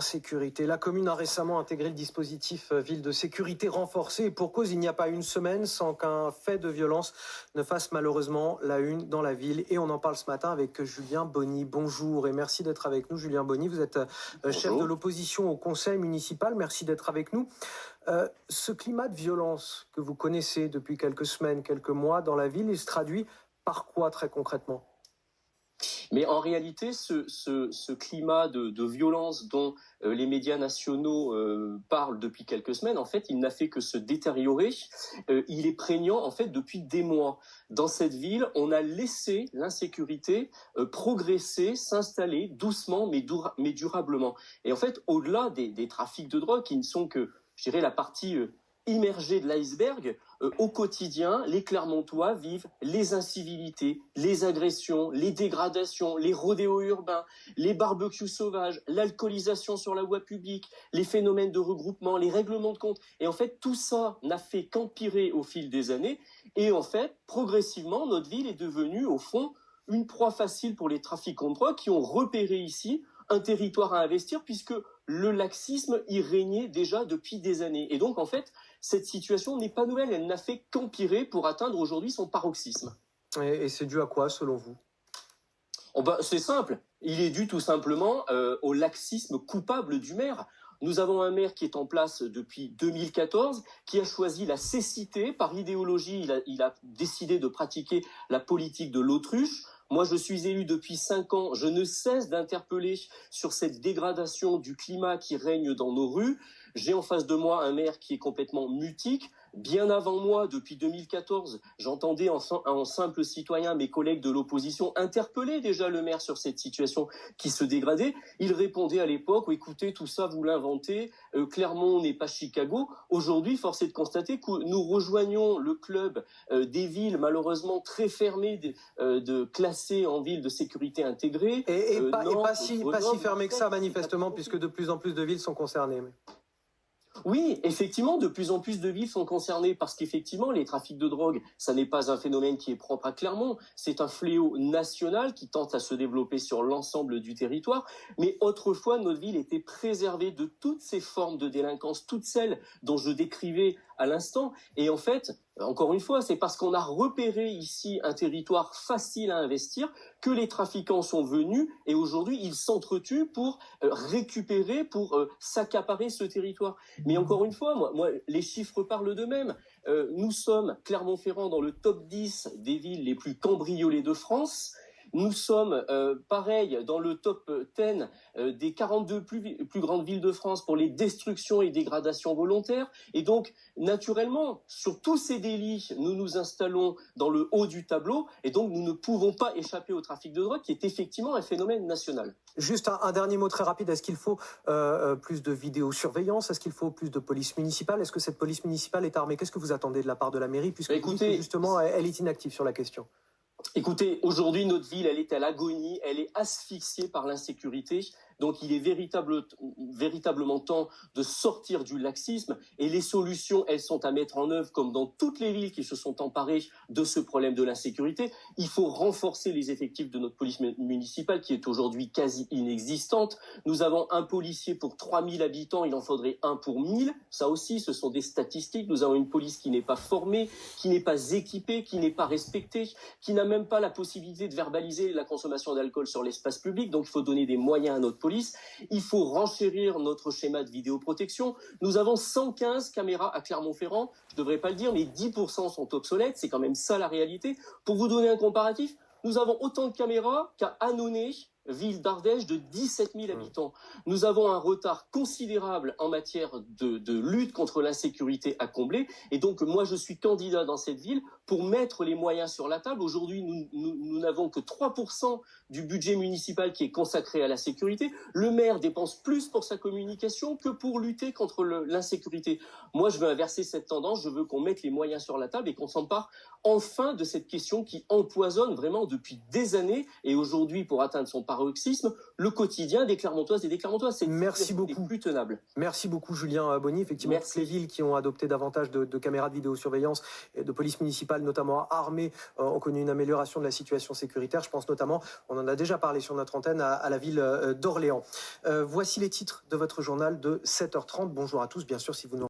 Sécurité. La commune a récemment intégré le dispositif ville de sécurité renforcée et pour cause, il n'y a pas une semaine sans qu'un fait de violence ne fasse malheureusement la une dans la ville. Et on en parle ce matin avec Julien Bonny. Bonjour et merci d'être avec nous. Julien Bonny, vous êtes chef de l'opposition au conseil municipal. Merci d'être avec nous. Ce climat de violence que vous connaissez depuis quelques semaines, quelques mois dans la ville, il se traduit par quoi très concrètement ? Mais en réalité, ce climat de violence dont les médias nationaux parlent depuis quelques semaines, en fait, il n'a fait que se détériorer. Il est prégnant, en fait, depuis des mois. Dans cette ville, on a laissé l'insécurité progresser, s'installer doucement, mais durablement. Et en fait, au-delà des trafics de drogue, qui ne sont que, je dirais, la partie immergée de l'iceberg, au quotidien, les Clermontois vivent les incivilités, les agressions, les dégradations, les rodéos urbains, les barbecues sauvages, l'alcoolisation sur la voie publique, les phénomènes de regroupement, les règlements de compte. Et en fait, tout ça n'a fait qu'empirer au fil des années. Et en fait, progressivement, notre ville est devenue, au fond, une proie facile pour les trafiquants de drogue qui ont repéré ici un territoire à investir puisque le laxisme y régnait déjà depuis des années. Et donc, en fait, cette situation n'est pas nouvelle, elle n'a fait qu'empirer pour atteindre aujourd'hui son paroxysme. Et c'est dû à quoi, selon vous ? C'est simple, il est dû tout simplement au laxisme coupable du maire. Nous avons un maire qui est en place depuis 2014, qui a choisi la cécité. Par idéologie, il a décidé de pratiquer la politique de l'autruche. Moi, je suis élu depuis 5 ans. Je ne cesse d'interpeller sur cette dégradation du climat qui règne dans nos rues. J'ai en face de moi un maire qui est complètement mutique. Bien avant moi, depuis 2014, j'entendais en simple citoyen mes collègues de l'opposition interpeller déjà le maire sur cette situation qui se dégradait. Il répondait à l'époque, écoutez, tout ça vous l'inventez, Clermont n'est pas Chicago. Aujourd'hui, force est de constater que nous rejoignons le club des villes malheureusement très fermées, classées en villes de sécurité intégrée. Et pas si fermées que ça manifestement, puisque de plus en plus de villes sont concernées. Oui, effectivement, de plus en plus de villes sont concernées parce qu'effectivement, les trafics de drogue, ça n'est pas un phénomène qui est propre à Clermont, c'est un fléau national qui tente à se développer sur l'ensemble du territoire. Mais autrefois, notre ville était préservée de toutes ces formes de délinquance, toutes celles dont je décrivais à l'instant. Et en fait, encore une fois, c'est parce qu'on a repéré ici un territoire facile à investir que les trafiquants sont venus et aujourd'hui, ils s'entretuent pour récupérer, pour s'accaparer ce territoire. Mais encore une fois, moi, les chiffres parlent d'eux-mêmes. Nous sommes, Clermont-Ferrand, dans le top 10 des villes les plus cambriolées de France. Nous sommes, pareil, dans le top 10 des 42 plus grandes villes de France pour les destructions et dégradations volontaires. Et donc, naturellement, sur tous ces délits, nous nous installons dans le haut du tableau. Et donc, nous ne pouvons pas échapper au trafic de drogue, qui est effectivement un phénomène national. Juste un dernier mot très rapide. Est-ce qu'il faut plus de vidéosurveillance ? Est-ce qu'il faut plus de police municipale ? Est-ce que cette police municipale est armée ? Qu'est-ce que vous attendez de la part de la mairie ? Puisque vous dites que justement, elle est inactive sur la question. Écoutez, aujourd'hui, notre ville, elle est à l'agonie, elle est asphyxiée par l'insécurité. Donc, il est véritablement temps de sortir du laxisme. Et les solutions, elles sont à mettre en œuvre, comme dans toutes les villes qui se sont emparées de ce problème de l'insécurité. Il faut renforcer les effectifs de notre police municipale, qui est aujourd'hui quasi inexistante. Nous avons un policier pour 3000 habitants, il en faudrait un pour 1000. Ça aussi, ce sont des statistiques. Nous avons une police qui n'est pas formée, qui n'est pas équipée, qui n'est pas respectée, qui n'a même pas la possibilité de verbaliser la consommation d'alcool sur l'espace public. Donc, il faut donner des moyens à notre police. Il faut renchérir notre schéma de vidéoprotection. Nous avons 115 caméras à Clermont-Ferrand. Je ne devrais pas le dire, mais 10% sont obsolètes. C'est quand même ça la réalité. Pour vous donner un comparatif, nous avons autant de caméras qu'à Annonay, ville d'Ardèche de 17 000 habitants. Nous avons un retard considérable en matière de lutte contre l'insécurité à combler. Et donc, moi, je suis candidat dans cette ville pour mettre les moyens sur la table. Aujourd'hui, nous n'avons que 3% du budget municipal qui est consacré à la sécurité. Le maire dépense plus pour sa communication que pour lutter contre l'insécurité. Moi, je veux inverser cette tendance. Je veux qu'on mette les moyens sur la table et qu'on s'empare enfin de cette question qui empoisonne vraiment depuis des années. Et aujourd'hui, pour atteindre son paroxysme, paroxysme le quotidien des Clermontoises et des Clermontois. C'est Merci beaucoup. Plus tenable. Merci beaucoup Julien Bonny. Effectivement, toutes les villes qui ont adopté davantage de caméras de vidéosurveillance et de police municipale, notamment armées, ont connu une amélioration de la situation sécuritaire. Je pense notamment, on en a déjà parlé sur notre antenne, à la ville d'Orléans. Voici les titres de votre journal de 7h30. Bonjour à tous, bien sûr, si vous nous